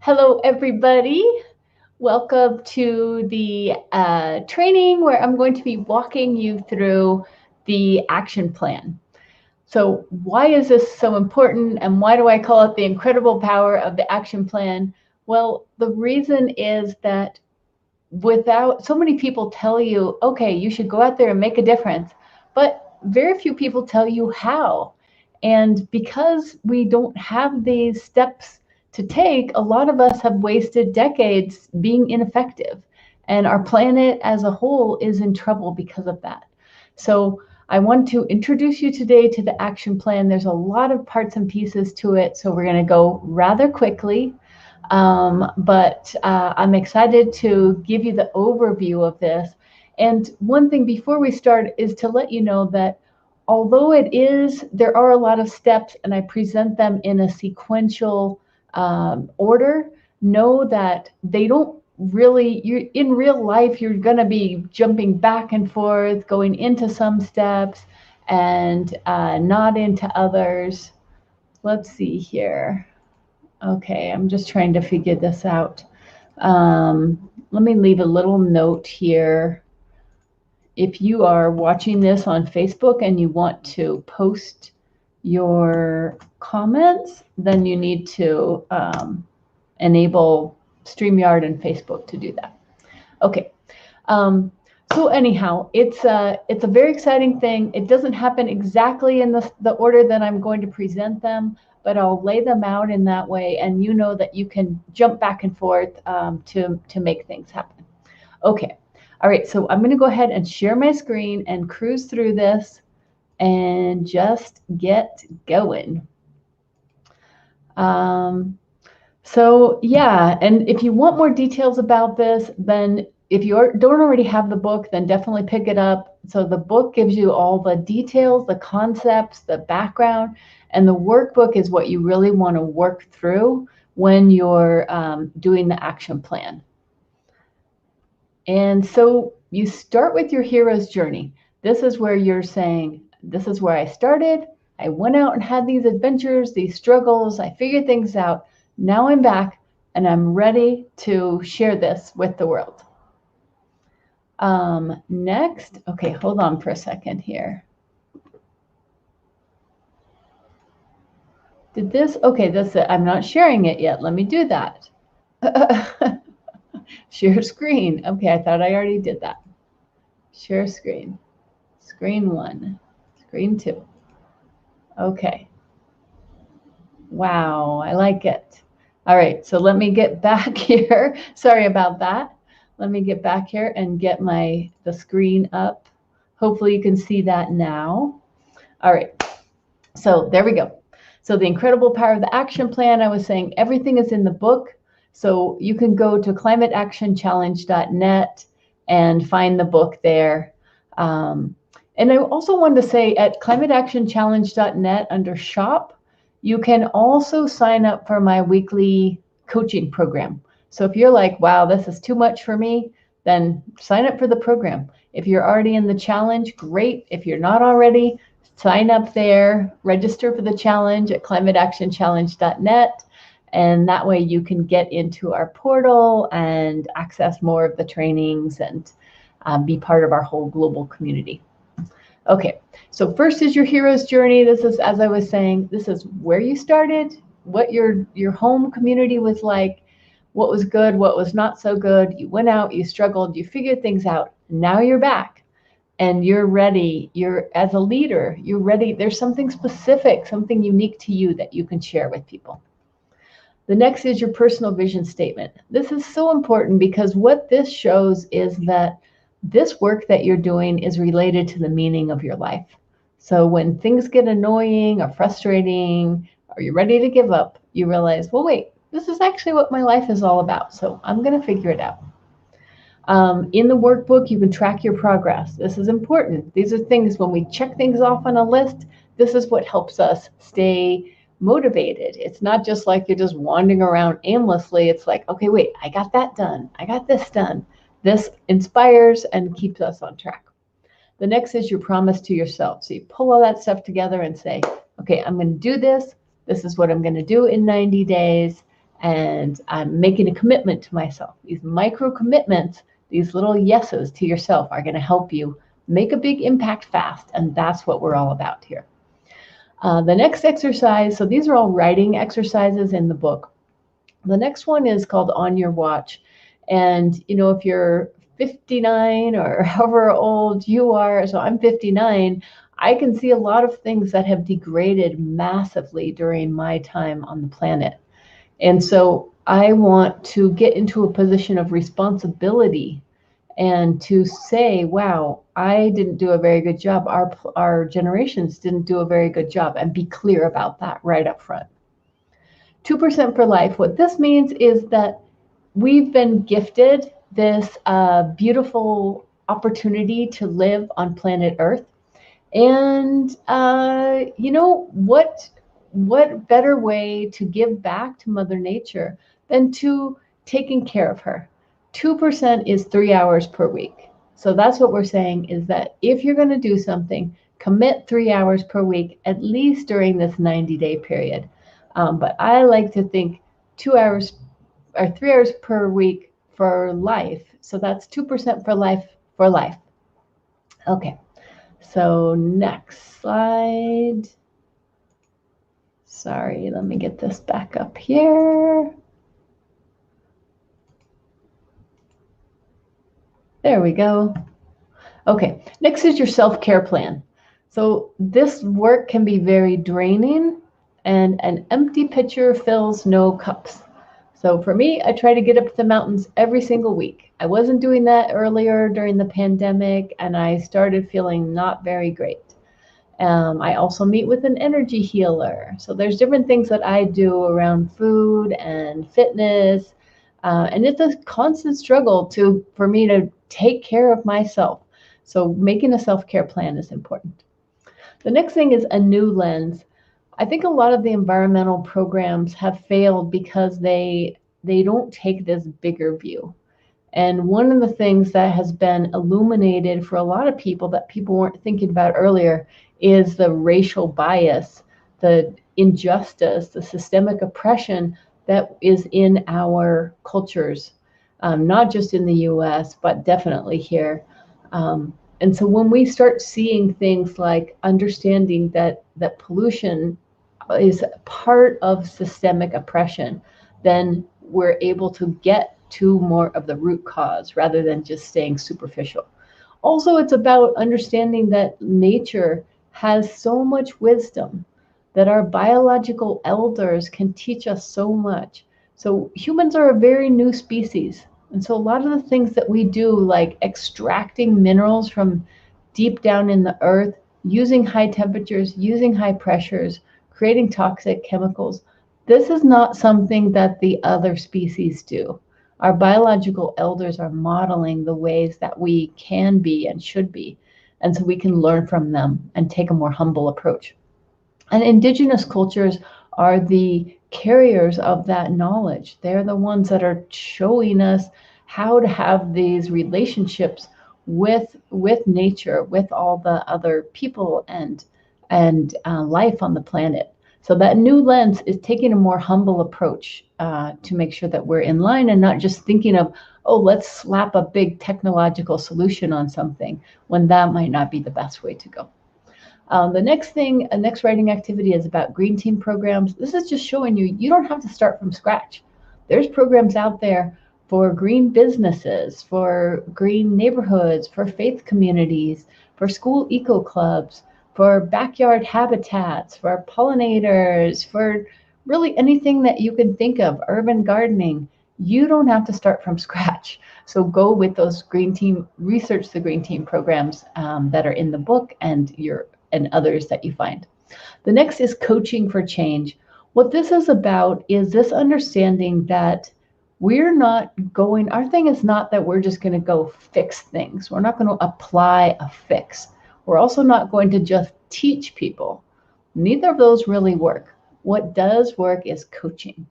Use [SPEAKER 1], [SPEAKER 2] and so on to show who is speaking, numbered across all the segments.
[SPEAKER 1] Hello, everybody. Welcome to the training where I'm going to be walking you through the action plan. So why is this so important, and why do I call it the incredible power of the action plan? Well, the reason is that without so many people tell you, okay, you should go out there and make a difference, but very few people tell you how. And because we don't have these steps to take, a lot of us have wasted decades being ineffective. And our planet as a whole is in trouble because of that. So I want to introduce you today to the action plan. There's a lot of parts and pieces to it, so we're going to go rather quickly. But I'm excited to give you the overview of this. And one thing before we start is to let you know that although there are a lot of steps and I present them in a sequential order, know that they don't really, in real life, you're going to be jumping back and forth, going into some steps and not into others. Let's see here. Okay, I'm just trying to figure this out. Let me leave a little note here. If you are watching this on Facebook and you want to post your comments, then you need to enable StreamYard and Facebook to do that. Okay. So anyhow, it's a very exciting thing. It doesn't happen exactly in the order that I'm going to present them, but I'll lay them out in that way, and you know that you can jump back and forth to make things happen. Okay. All right, so I'm going to go ahead and share my screen and cruise through this and just get going. So yeah, and if you want more details about this, then if you don't already have the book, then definitely pick it up. So the book gives you all the details, the concepts, the background, and the workbook is what you really want to work through when you're doing the action plan. And so you start with your hero's journey. This is where you're saying, this is where I started. I went out and had these adventures, these struggles. I figured things out. Now I'm back and I'm ready to share this with the world. Next, okay, hold on for a second here. Okay, I'm not sharing it yet. Let me do that. Share screen. Okay, I thought I already did that. Share screen. Screen 1. Screen 2. Okay. Wow, I like it. All right, so let me get back here. Sorry about that. Let me get back here and get the screen up. Hopefully you can see that now. All right, so there we go. So the incredible power of the action plan, I was saying everything is in the book. So you can go to climateactionchallenge.net and find the book there. And I also wanted to say at climateactionchallenge.net under shop, you can also sign up for my weekly coaching program. So if you're like, wow, this is too much for me, then sign up for the program. If you're already in the challenge, great. If you're not already, sign up there, register for the challenge at climateactionchallenge.net. And that way you can get into our portal and access more of the trainings and be part of our whole global community. Okay, so first is your hero's journey. This is, as I was saying, this is where you started, what your home community was like, what was good, what was not so good. You went out, you struggled, you figured things out. Now you're back and you're ready. You're, as a leader, you're ready. There's something specific, something unique to you that you can share with people. The next is your personal vision statement. This is so important because what this shows is that this work that you're doing is related to the meaning of your life. So when things get annoying or frustrating, or you're ready to give up, you realize, well, wait, this is actually what my life is all about. So I'm going to figure it out. In the workbook, you can track your progress. This is important. These are things, when we check things off on a list, this is what helps us stay motivated. It's not just like you're just wandering around aimlessly. It's like, okay, wait, I got that done. I got this done. This inspires and keeps us on track. The next is your promise to yourself. So you pull all that stuff together and say, okay, I'm going to do this. This is what I'm going to do in 90 days. and I'm making a commitment to myself. These micro commitments, these little yeses to yourself are going to help you make a big impact fast, and that's what we're all about here. The next exercise, so these are all writing exercises in the book. The next one is called On Your Watch. And, if you're 59 or however old you are, so I'm 59, I can see a lot of things that have degraded massively during my time on the planet. And so I want to get into a position of responsibility and to say, wow, I didn't do a very good job. Our generations didn't do a very good job, and be clear about that right up front. 2% for life. What this means is that we've been gifted this beautiful opportunity to live on planet Earth. And, what better way to give back to Mother Nature than to taking care of her? 2% is 3 hours per week. So that's what we're saying, is that if you're going to do something, commit 3 hours per week, at least during this 90-day period. But I like to think 2 hours or 3 hours per week for life. So that's 2% for life for life. Okay. So next slide. Sorry, let me get this back up here. There we go. Okay, next is your self-care plan. So this work can be very draining, and an empty pitcher fills no cups. So for me, I try to get up to the mountains every single week. I wasn't doing that earlier during the pandemic, and I started feeling not very great. I also meet with an energy healer. So there's different things that I do around food and fitness. And it's a constant struggle for me to take care of myself. So making a self-care plan is important. The next thing is a new lens. I think a lot of the environmental programs have failed because they don't take this bigger view. And one of the things that has been illuminated for a lot of people that people weren't thinking about earlier is the racial bias, the injustice, the systemic oppression that is in our cultures, not just in the US, but definitely here. And so when we start seeing things like understanding that pollution is part of systemic oppression, then we're able to get to more of the root cause rather than just staying superficial. Also, it's about understanding that nature has so much wisdom, that our biological elders can teach us so much. So humans are a very new species. And so a lot of the things that we do, like extracting minerals from deep down in the earth, using high temperatures, using high pressures, creating toxic chemicals, this is not something that the other species do. Our biological elders are modeling the ways that we can be and should be. And so we can learn from them and take a more humble approach. And indigenous cultures are the carriers of that knowledge. They're the ones that are showing us how to have these relationships with nature, with all the other people and life on the planet. So that new lens is taking a more humble approach to make sure that we're in line and not just thinking of, oh, let's slap a big technological solution on something, when that might not be the best way to go. The next writing activity is about green team programs. This is just showing you don't have to start from scratch. There's programs out there for green businesses, for green neighborhoods, for faith communities, for school eco clubs, for backyard habitats, for pollinators, for really anything that you can think of, urban gardening. You don't have to start from scratch. So go with those green team, research the green team programs that are in the book and others that you find. The next is coaching for change. What this is about is this understanding that our thing is not that we're just going to go fix things. We're not going to apply a fix. We're also not going to just teach people. Neither of those really work. What does work is coaching.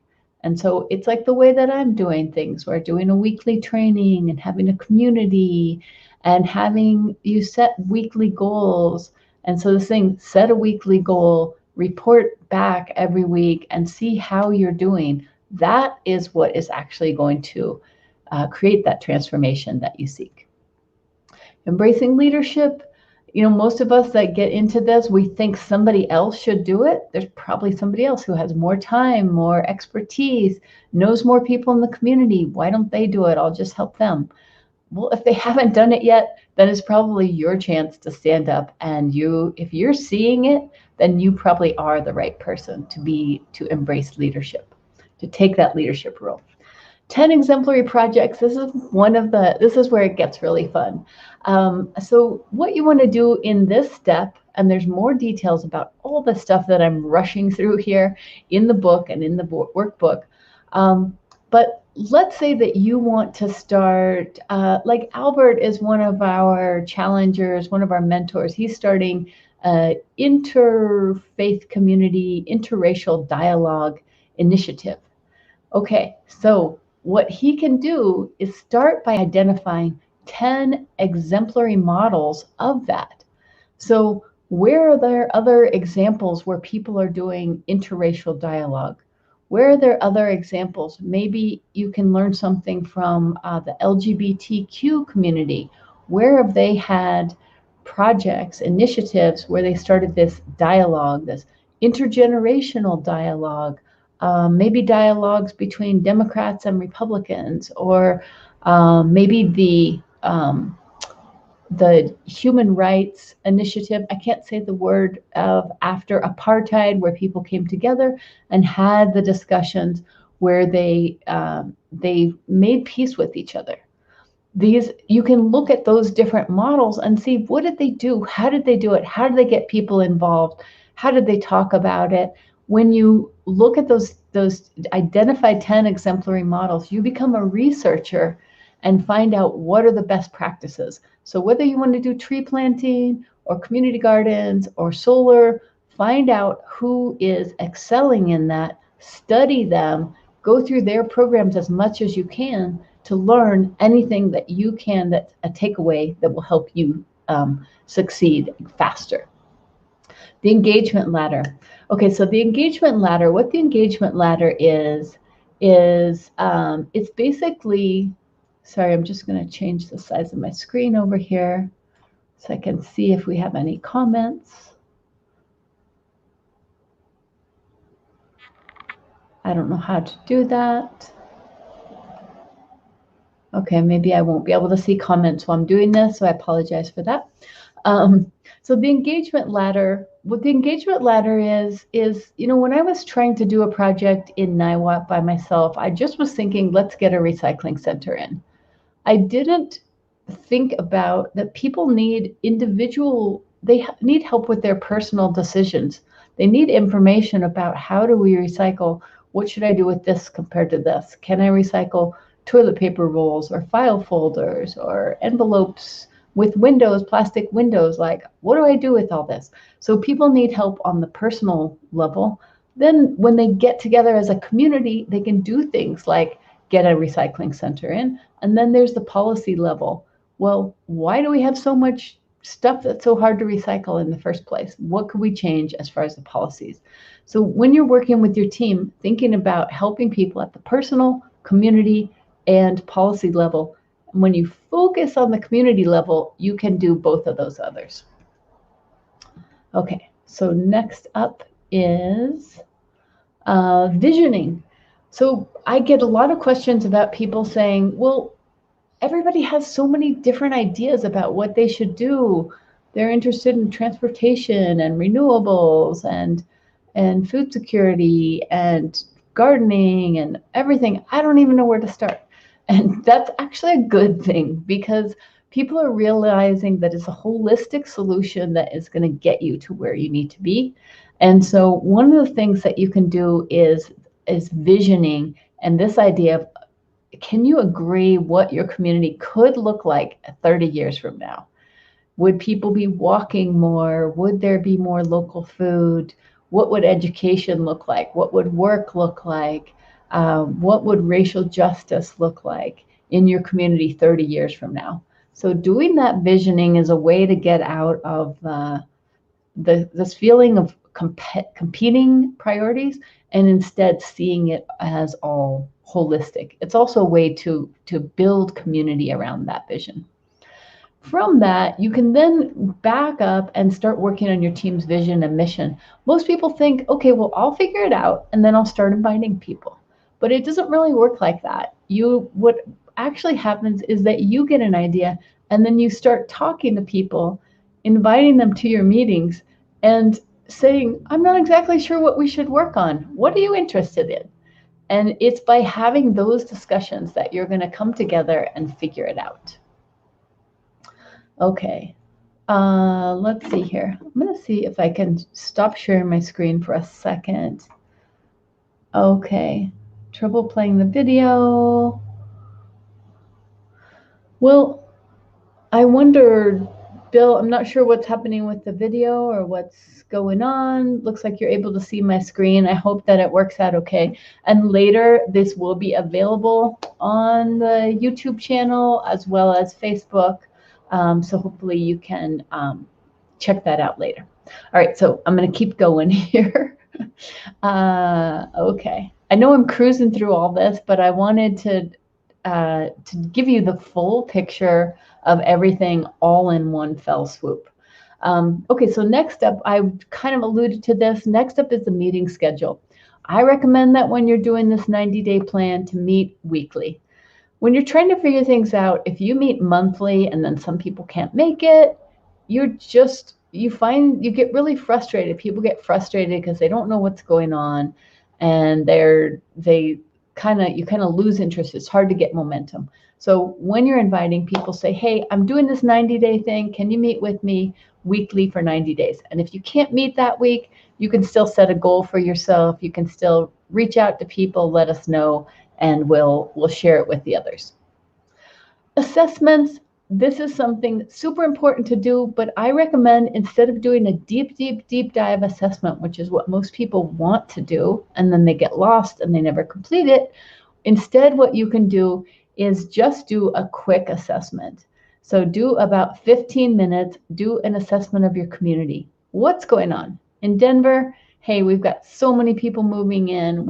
[SPEAKER 1] And so it's like the way that I'm doing things. We're doing a weekly training and having a community and having you set weekly goals. And so this thing, set a weekly goal, report back every week and see how you're doing. That is what is actually going to create that transformation that you seek. Embracing leadership, most of us that get into this, we think somebody else should do it. There's probably somebody else who has more time, more expertise, knows more people in the community. Why don't they do it? I'll just help them. Well, if they haven't done it yet, then it's probably your chance to stand up. And if you're seeing it, then you probably are the right person to embrace leadership, to take that leadership role. 10 exemplary projects. This is where it gets really fun. So what you want to do in this step, and there's more details about all the stuff that I'm rushing through here in the book and in the workbook. But let's say that you want to start, like Albert is one of our challengers, one of our mentors. He's starting interfaith community, interracial dialogue initiative. Okay, so what he can do is start by identifying 10 exemplary models of that. So where are there other examples where people are doing interracial dialogue? Where are there other examples? Maybe you can learn something from the LGBTQ community. Where have they had projects, initiatives where they started this dialogue, this intergenerational dialogue, maybe dialogues between Democrats and Republicans, or maybe the human rights initiative. I can't say the word of after apartheid, where people came together and had the discussions where they made peace with each other. You can look at those different models and see, what did they do? How did they do it? How did they get people involved? How did they talk about it? When you look at those identified 10 exemplary models, you become a researcher and find out what are the best practices. So whether you want to do tree planting or community gardens or solar, find out who is excelling in that, study them, go through their programs as much as you can to learn anything that you can, that's a takeaway that will help you succeed faster. The engagement ladder. Okay, so the engagement ladder, what the engagement ladder is it's basically, sorry, I'm just going to change the size of my screen over here so I can see if we have any comments. I don't know how to do that. Okay, maybe I won't be able to see comments while I'm doing this, so I apologize for that. So the engagement ladder, what the engagement ladder is, when I was trying to do a project in Niwot by myself, I just was thinking, let's get a recycling center in. I didn't think about that people need they need help with their personal decisions. They need information about, how do we recycle? What should I do with this compared to this? Can I recycle toilet paper rolls or file folders or envelopes with windows, plastic windows? Like, what do I do with all this? So people need help on the personal level. Then when they get together as a community, they can do things like get a recycling center in. And then there's the policy level. Well, why do we have so much stuff that's so hard to recycle in the first place? What could we change as far as the policies? So when you're working with your team, thinking about helping people at the personal, community, and policy level, when you focus on the community level, you can do both of those others. Okay, so next up is visioning. So I get a lot of questions about people saying, well, everybody has so many different ideas about what they should do. They're interested in transportation and renewables and food security and gardening and everything. I don't even know where to start. And that's actually a good thing, because people are realizing that it's a holistic solution that is going to get you to where you need to be. And so one of the things that you can do is visioning, and this idea of, can you agree what your community could look like 30 years from now? Would people be walking more? Would there be more local food? What would education look like? What would work look like? What would racial justice look like in your community 30 years from now? So doing that visioning is a way to get out of this feeling of competing priorities and instead seeing it as all holistic. It's also a way to build community around that vision. From that, you can then back up and start working on your team's vision and mission. Most people think, okay, well, I'll figure it out and then I'll start inviting people. But it doesn't really work like that. What actually happens is that you get an idea and then you start talking to people, inviting them to your meetings and saying, I'm not exactly sure what we should work on. What are you interested in? And it's by having those discussions that you're going to come together and figure it out. Okay, let's see here. I'm going to see if I can stop sharing my screen for a second. Okay, trouble playing the video. Well, I wonder, Bill, I'm not sure what's happening with the video or what's going on. Looks like you're able to see my screen. I hope that it works out okay. And later, this will be available on the YouTube channel as well as Facebook. So hopefully you can check that out later. All right, so I'm going to keep going here. Okay, I know I'm cruising through all this, but I wanted to give you the full picture of everything all in one fell swoop. Okay, so next up, I kind of alluded to this. Next up is the meeting schedule. I recommend that when you're doing this 90-day plan to meet weekly. When you're trying to figure things out, if you meet monthly and then some people can't make it, you get really frustrated. People get frustrated because they don't know what's going on, and you kind of lose interest. It's hard to get momentum. So when you're inviting people, say, hey, I'm doing this 90-day thing. Can you meet with me weekly for 90 days? And if you can't meet that week, you can still set a goal for yourself. You can still reach out to people, let us know, and we'll share it with the others. Assessments. This is something super important to do, but I recommend instead of doing a deep dive assessment, which is what most people want to do, and then they get lost and they never complete it, instead what you can do is just do a quick assessment. So do about 15 minutes, do an assessment of your community. What's going on? In Denver, hey, we've got so many people moving in.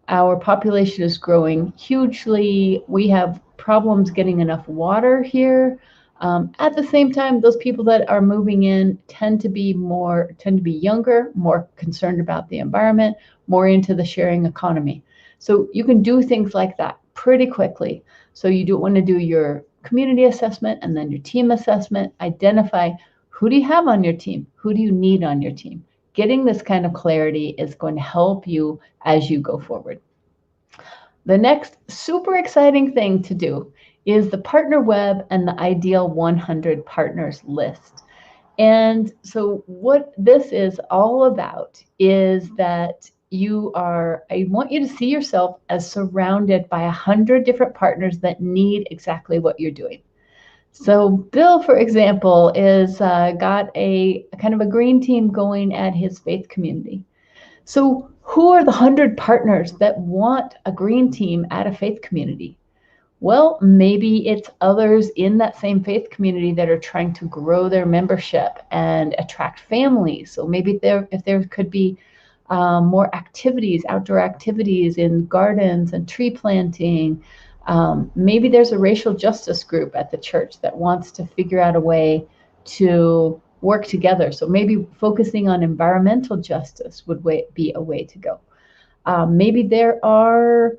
[SPEAKER 1] Our population is growing hugely. We have problems getting enough water here. At the same time, those people that are moving in tend to be younger, more concerned about the environment, more into the sharing economy. So you can do things like that pretty quickly. So you do want to do your community assessment and then your team assessment. Identify who do you have on your team? Who do you need on your team? Getting this kind of clarity is going to help you as you go forward. The next super exciting thing to do is the partner web and the ideal 100 partners list. And so what this is all about is that I want you to see yourself as surrounded by 100 different partners that need exactly what you're doing. So Bill, for example, is got a kind of a green team going at his faith community. So who are the 100 partners that want a green team at a faith community? Well, maybe it's others in that same faith community that are trying to grow their membership and attract families. So maybe if there could be more activities, outdoor activities in gardens and tree planting. Maybe there's a racial justice group at the church that wants to figure out a way to work together. So maybe focusing on environmental justice would be a way to go. Maybe there are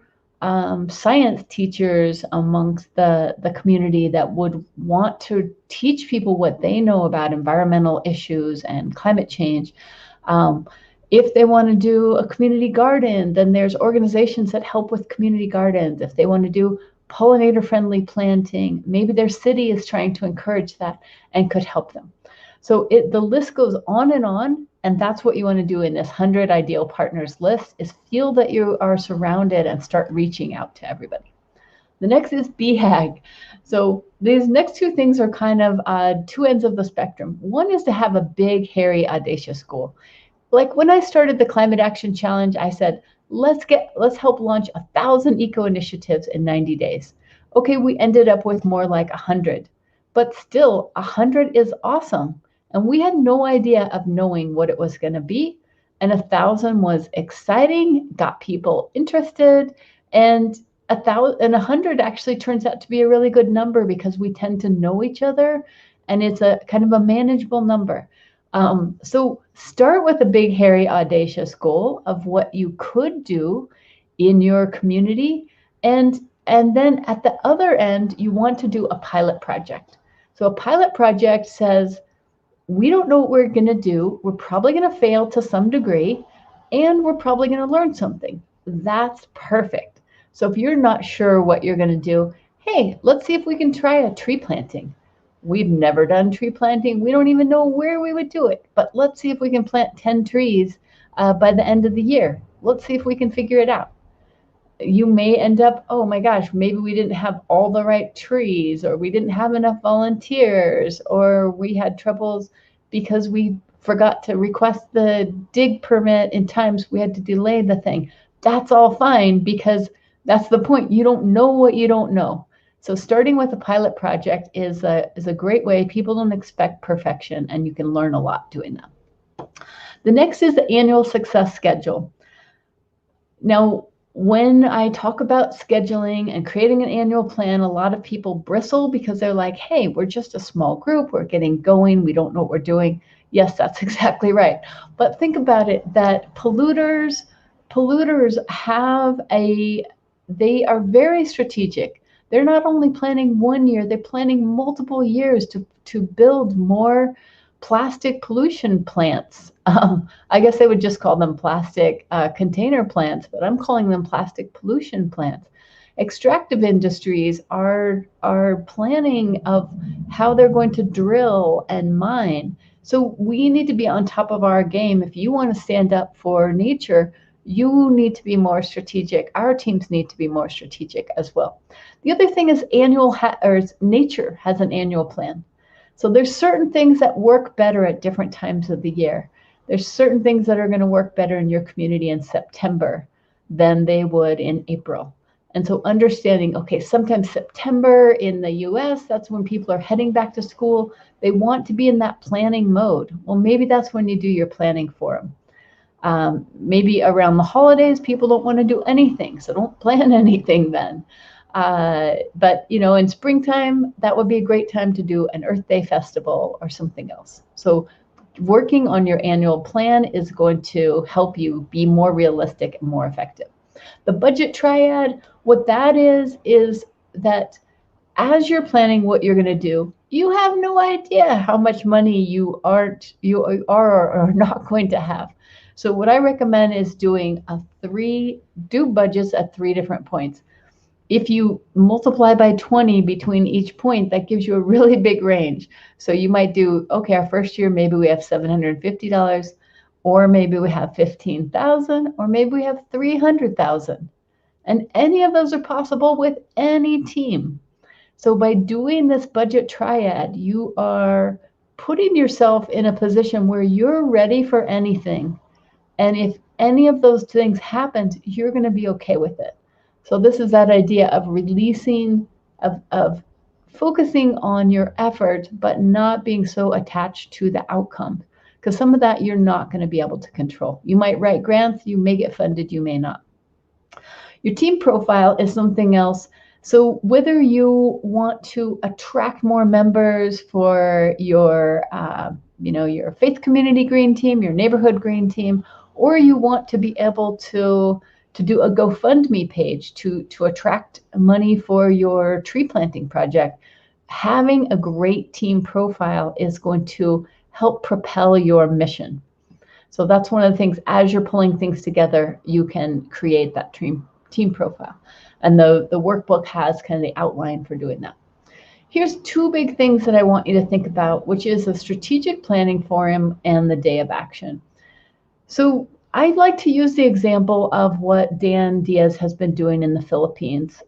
[SPEAKER 1] science teachers amongst the community that would want to teach people what they know about environmental issues and climate change. If they want to do a community garden, then there's organizations that help with community gardens. If they want to do pollinator-friendly planting, maybe their city is trying to encourage that and could help them. So the list goes on, and that's what you want to do in this 100 ideal partners list, is feel that you are surrounded and start reaching out to everybody. The next is BHAG. So these next two things are kind of two ends of the spectrum. One is to have a big, hairy, audacious goal. Like when I started the Climate Action Challenge, I said, let's help launch 1,000 eco initiatives in 90 days. Okay, we ended up with more like 100, but still 100 is awesome. And we had no idea of knowing what it was going to be. And 1,000 was exciting, got people interested, and 100 actually turns out to be a really good number because we tend to know each other, and it's a kind of a manageable number. So start with a big, hairy, audacious goal of what you could do in your community, and then at the other end, you want to do a pilot project. So a pilot project says, we don't know what we're going to do. We're probably going to fail to some degree, and we're probably going to learn something. That's perfect. So if you're not sure what you're going to do, hey, let's see if we can try a tree planting. We've never done tree planting. We don't even know where we would do it, but let's see if we can plant 10 trees by the end of the year. Let's see if we can figure it out. You may end up, oh my gosh, maybe we didn't have all the right trees, or we didn't have enough volunteers, or we had troubles because we forgot to request the dig permit in times we had to delay the thing. That's all fine, because that's the point. You don't know what you don't know. So starting with a pilot project is a great way. People don't expect perfection, and you can learn a lot doing that. The next is the annual success schedule. Now, when I talk about scheduling and creating an annual plan, a lot of people bristle because they're like, hey, we're just a small group. We're getting going. We don't know what we're doing. Yes, that's exactly right. But think about it, that polluters they are very strategic. They're not only planning 1 year, they're planning multiple years to build more plastic pollution plants. I guess they would just call them plastic container plants, but I'm calling them plastic pollution plants. Extractive industries are planning of how they're going to drill and mine. So we need to be on top of our game. If you want to stand up for nature, you need to be more strategic. Our teams need to be more strategic as well. The other thing is nature has an annual plan. So there's certain things that work better at different times of the year. There's certain things that are going to work better in your community in September than they would in April. And so understanding, okay, sometimes September in the US, that's when people are heading back to school. They want to be in that planning mode. Well, maybe that's when you do your planning for them. Maybe around the holidays, people don't want to do anything, so don't plan anything then. But in springtime, that would be a great time to do an Earth Day festival or something else. So working on your annual plan is going to help you be more realistic and more effective. The budget triad, what that is that as you're planning what you're going to do, you have no idea how much money you are or are not going to have. So what I recommend is do budgets at 3 different points. If you multiply by 20 between each point, that gives you a really big range. So you might do, okay, our first year, maybe we have $750, or maybe we have 15,000, or maybe we have 300,000. And any of those are possible with any team. So by doing this budget triad, you are putting yourself in a position where you're ready for anything. And if any of those things happens, you're going to be okay with it. So this is that idea of releasing, of focusing on your effort, but not being so attached to the outcome, because some of that you're not going to be able to control. You might write grants, you may get funded, you may not. Your team profile is something else. So whether you want to attract more members for your faith community green team, your neighborhood green team, or you want to be able to do a GoFundMe page to attract money for your tree planting project, having a great team profile is going to help propel your mission. So that's one of the things, as you're pulling things together, you can create that team profile. And the workbook has kind of the outline for doing that. Here's 2 big things that I want you to think about, which is the strategic planning forum and the day of action. So I'd like to use the example of what Dan Diaz has been doing in the Philippines.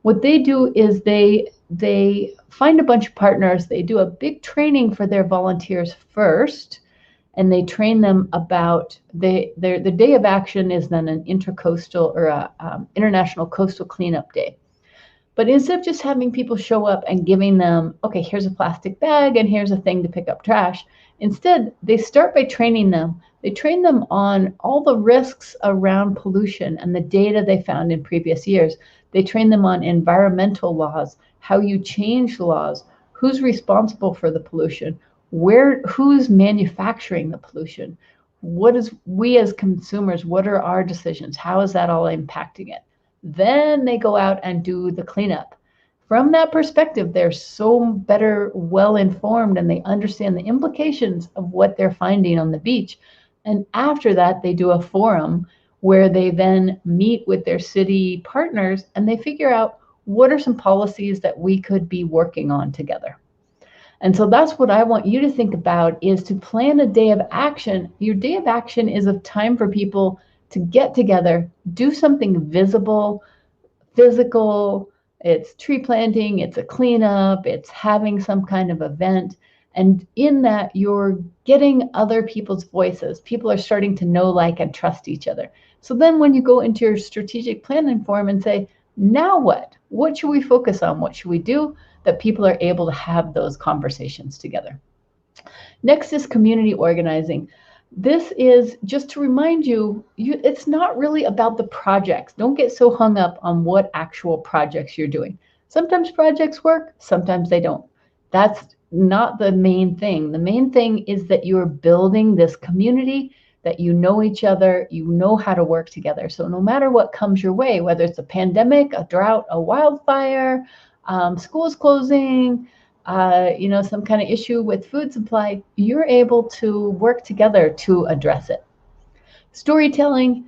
[SPEAKER 1] What they do is they find a bunch of partners. They do a big training for their volunteers first, and they train them about the day of action is then an intercoastal or a international coastal cleanup day. But instead of just having people show up and giving them, okay, here's a plastic bag and here's a thing to pick up trash, instead they start by training them. They train them on all the risks around pollution and the data they found in previous years. They train them on environmental laws, how you change laws, who's responsible for the pollution, who's manufacturing the pollution, what is we as consumers, what are our decisions, how is that all impacting it? Then they go out and do the cleanup. From that perspective, they're so better well informed and they understand the implications of what they're finding on the beach. And after that, they do a forum where they then meet with their city partners and they figure out what are some policies that we could be working on together. And so that's what I want you to think about, is to plan a day of action. Your day of action is a time for people to get together, do something visible, physical. It's tree planting, it's a cleanup, it's having some kind of event. And in that, you're getting other people's voices. People are starting to know, like, and trust each other. So then when you go into your strategic planning forum and say, now what? What should we focus on? What should we do? That people are able to have those conversations together. Next is community organizing. This is just to remind you, it's not really about the projects. Don't get so hung up on what actual projects you're doing. Sometimes projects work, sometimes they don't. That's not the main thing. The main thing is that you're building this community, that you know each other, you know how to work together. So no matter what comes your way, whether it's a pandemic, a drought, a wildfire, schools closing, some kind of issue with food supply, you're able to work together to address it. Storytelling,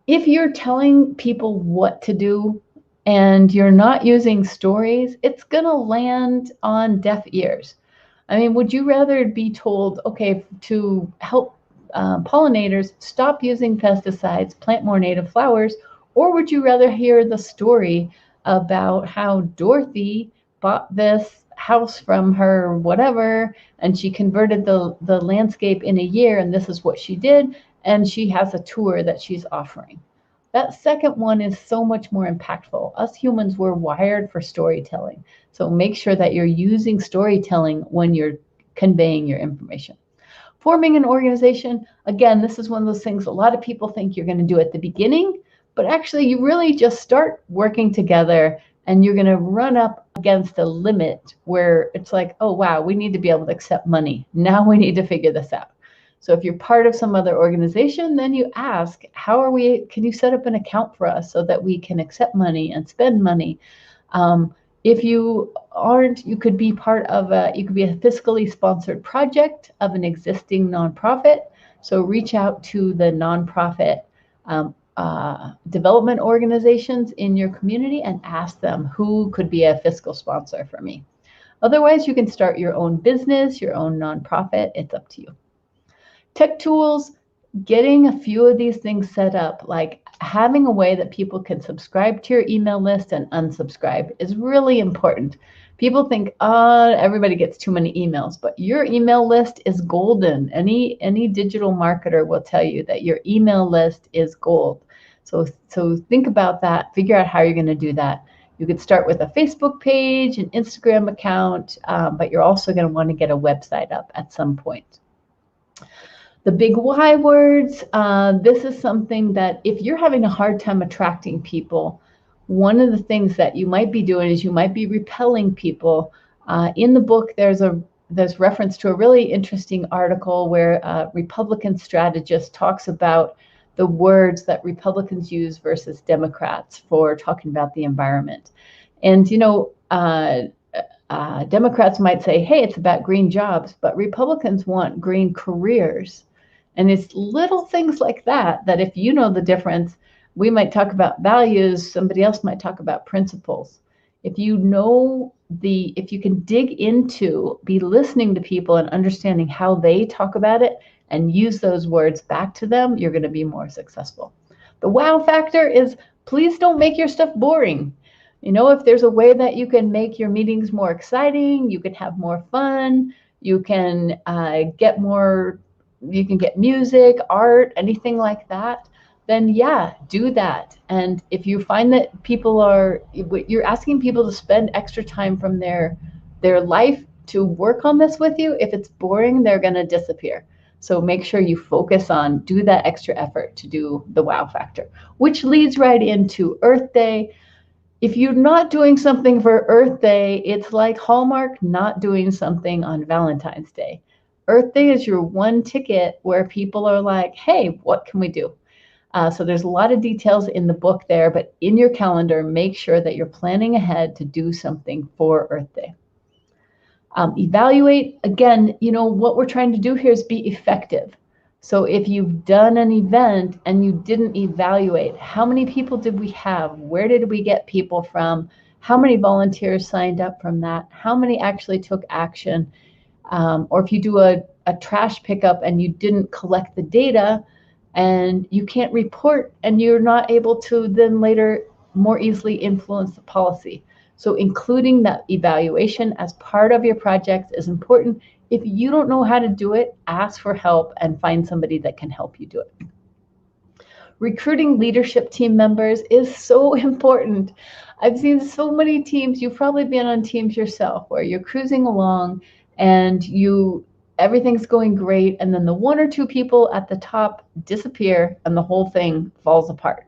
[SPEAKER 1] if you're telling people what to do and you're not using stories, it's going to land on deaf ears. I mean, would you rather be told, okay, to help pollinators, stop using pesticides, plant more native flowers, or would you rather hear the story about how Dorothy bought this house from her whatever, and she converted the landscape in a year, and this is what she did, and she has a tour that she's offering? That second one is so much more impactful. Us humans were wired for storytelling. So make sure that you're using storytelling when you're conveying your information. Forming an organization, again, this is one of those things a lot of people think you're going to do at the beginning, but actually you really just start working together and you're going to run up against a limit where it's like, oh, wow, we need to be able to accept money. Now we need to figure this out. So if you're part of some other organization, then you ask, can you set up an account for us so that we can accept money and spend money? If you aren't, you could be a fiscally sponsored project of an existing nonprofit. So reach out to the nonprofit development organizations in your community and ask them who could be a fiscal sponsor for me. Otherwise, you can start your own business, your own nonprofit. It's up to you. Tech tools, getting a few of these things set up, like having a way that people can subscribe to your email list and unsubscribe, is really important. People think, everybody gets too many emails, but your email list is golden. Any digital marketer will tell you that your email list is gold. So think about that, figure out how you're going to do that. You could start with a Facebook page, an Instagram account, but you're also going to want to get a website up at some point. The big why words, this is something that if you're having a hard time attracting people, one of the things that you might be doing is you might be repelling people. In the book, there's reference to a really interesting article where a Republican strategist talks about the words that Republicans use versus Democrats for talking about the environment. And, Democrats might say, hey, it's about green jobs, but Republicans want green careers. And it's little things like that if you know the difference, we might talk about values, somebody else might talk about principles. If you can dig into, be listening to people and understanding how they talk about it and use those words back to them, you're going to be more successful. The wow factor is, please don't make your stuff boring. If there's a way that you can make your meetings more exciting, you can have more fun, you can get music, art, anything like that, then yeah, do that. And if you find that you're asking people to spend extra time from their life to work on this with you, if it's boring, they're going to disappear. So make sure you focus on, do that extra effort to do the wow factor, which leads right into Earth Day. If you're not doing something for Earth Day, it's like Hallmark not doing something on Valentine's Day. Earth Day is your one ticket where people are like, hey, what can we do? So there's a lot of details in the book there, but in your calendar, make sure that you're planning ahead to do something for Earth Day. Evaluate, again, what we're trying to do here is be effective. So if you've done an event and you didn't evaluate, how many people did we have? Where did we get people from? How many volunteers signed up from that? How many actually took action? Or if you do a trash pickup and you didn't collect the data and you can't report, and you're not able to then later more easily influence the policy. So including that evaluation as part of your project is important. If you don't know how to do it, ask for help and find somebody that can help you do it. Recruiting leadership team members is so important. I've seen so many teams, you've probably been on teams yourself, where you're cruising along and everything's going great, and then the one or two people at the top disappear and the whole thing falls apart.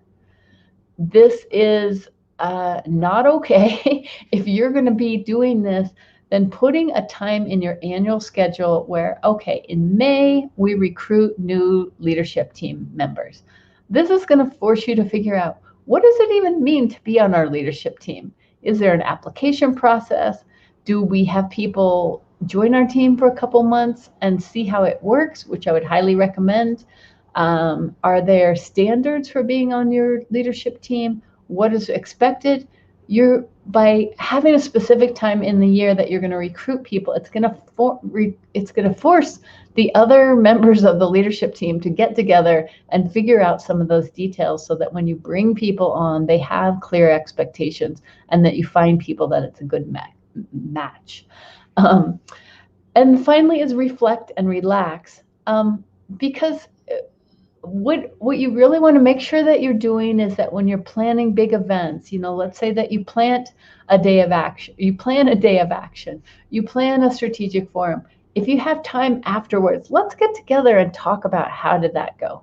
[SPEAKER 1] This is not okay. If you're going to be doing this, then putting a time in your annual schedule where, okay, in May, we recruit new leadership team members. This is going to force you to figure out, what does it even mean to be on our leadership team? Is there an application process? Do we have people join our team for a couple months and see how it works, which I would highly recommend? Are there standards for being on your leadership team? What is expected? By having a specific time in the year that you're going to recruit people, it's going to force the other members of the leadership team to get together and figure out some of those details, so that when you bring people on, they have clear expectations and that you find people that it's a good match. And finally is reflect and relax, because what you really want to make sure that you're doing is that when you're planning big events, let's say that you plan a day of action, you plan a strategic forum. If you have time afterwards, let's get together and talk about how did that go.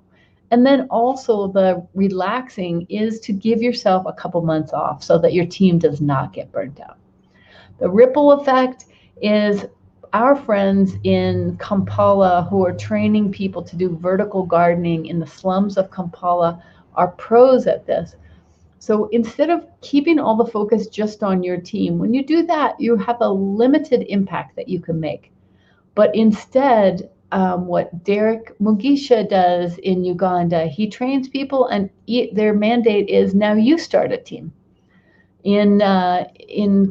[SPEAKER 1] And then also the relaxing is to give yourself a couple months off so that your team does not get burnt out. The ripple effect is our friends in Kampala who are training people to do vertical gardening in the slums of Kampala are pros at this. So instead of keeping all the focus just on your team, when you do that, you have a limited impact that you can make. But instead, what Derek Mugisha does in Uganda, he trains people, and their mandate is, now you start a team. In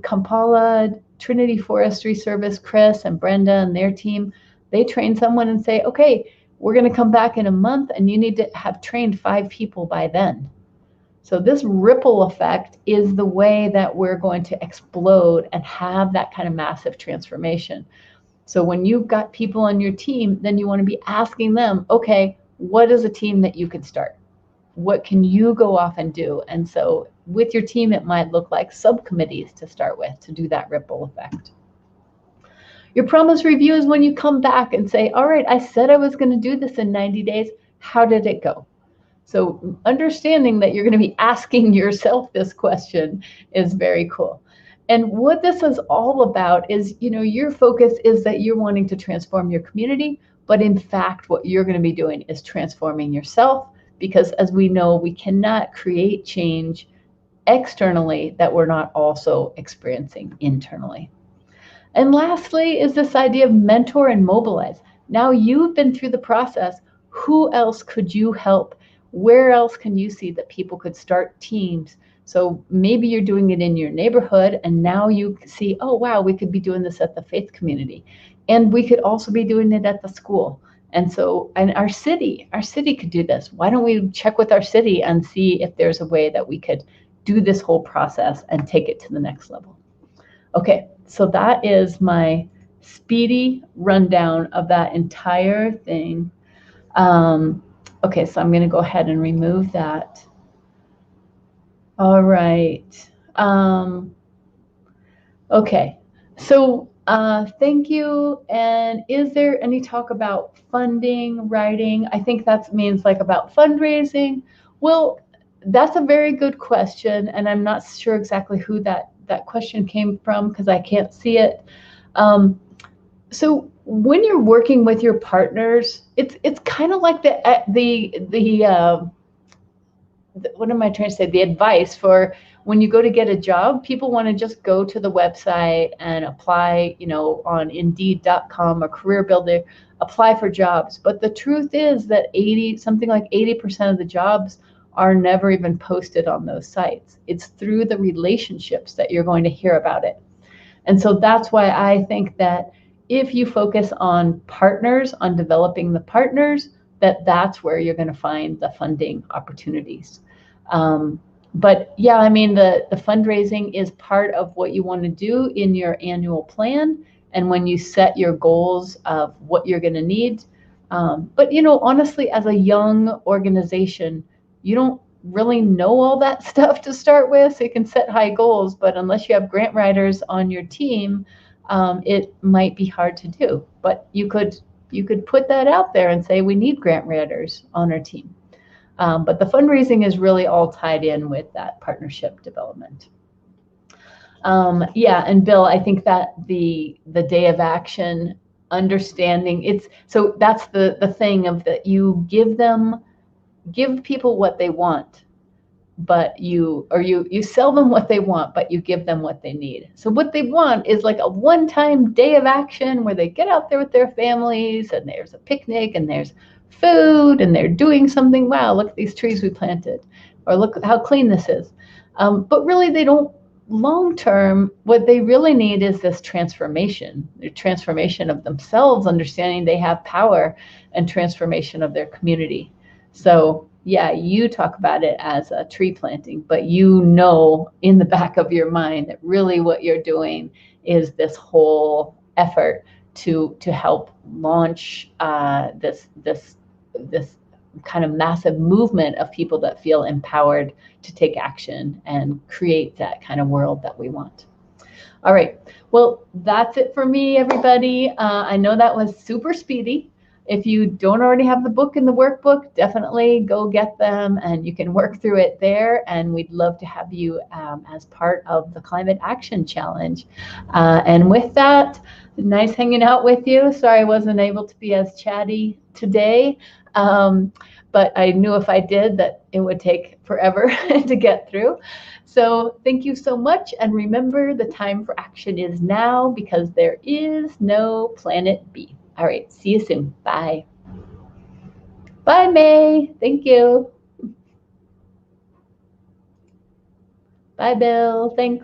[SPEAKER 1] Kampala, Trinity Forestry Service, Chris and Brenda and their team, they train someone and say, okay, we're going to come back in a month and you need to have trained 5 people by then. So this ripple effect is the way that we're going to explode and have that kind of massive transformation. So when you've got people on your team, then you want to be asking them, okay, what is a team that you can start? What can you go off and do? And so with your team, it might look like subcommittees to start with to do that ripple effect. Your promise review is when you come back and say, all right, I said I was going to do this in 90 days. How did it go? So understanding that you're going to be asking yourself this question is very cool. And what this is all about is, your focus is that you're wanting to transform your community, but in fact, what you're going to be doing is transforming yourself, because as we know, we cannot create change externally that we're not also experiencing internally. And lastly is this idea of mentor and mobilize. Now you've been through the process. Who else could you help? Where else can you see that people could start teams? So maybe you're doing it in your neighborhood, and now you see, oh, wow, we could be doing this at the faith community. And we could also be doing it at the school. And our city could do this. Why don't we check with our city and see if there's a way that we could do this whole process and take it to the next level? Okay, so that is my speedy rundown of that entire thing. Okay, so I'm going to go ahead and remove that. All right. Okay. So thank you. And is there any talk about funding, writing? I think that means like about fundraising. Well, that's a very good question, and I'm not sure exactly who that question came from because I can't see it. Um, so when you're working with your partners, it's kind of like what am I trying to say? The advice for when you go to get a job, people want to just go to the website and apply, on Indeed.com or Career Builder, apply for jobs. But the truth is that something like 80% of the jobs are never even posted on those sites. It's through the relationships that you're going to hear about it. And so that's why I think that if you focus on partners, on developing the partners, that's where you're going to find the funding opportunities. But yeah, I mean, the fundraising is part of what you want to do in your annual plan. And when you set your goals of what you're going to need. But, honestly, as a young organization, you don't really know all that stuff to start with. So you can set high goals, but unless you have grant writers on your team, it might be hard to do. But you could put that out there and say, we need grant writers on our team. But the fundraising is really all tied in with that partnership development. Yeah, and Bill, I think that the day of action, understanding so that's the thing of that you give people what they want, but you sell them what they want, but you give them what they need. So what they want is like a one-time day of action where they get out there with their families and there's a picnic and there's food and they're doing something. Wow, look at these trees we planted, or look how clean this is. But really, they don't. Long term, what they really need is this transformation, the transformation of themselves, understanding they have power, and transformation of their community. So yeah, you talk about it as a tree planting, but in the back of your mind that really what you're doing is this whole effort to help launch this kind of massive movement of people that feel empowered to take action and create that kind of world that we want. All right. Well, that's it for me, everybody. I know that was super speedy. If you don't already have the book and the workbook, definitely go get them and you can work through it there. And we'd love to have you as part of the Climate Action Challenge. And with that, nice hanging out with you. Sorry I wasn't able to be as chatty today. But I knew if I did that it would take forever to get through. So thank you so much. And remember, the time for action is now because there is no planet B. All right. See you soon. Bye. Bye, May. Thank you. Bye, Bill. Thanks.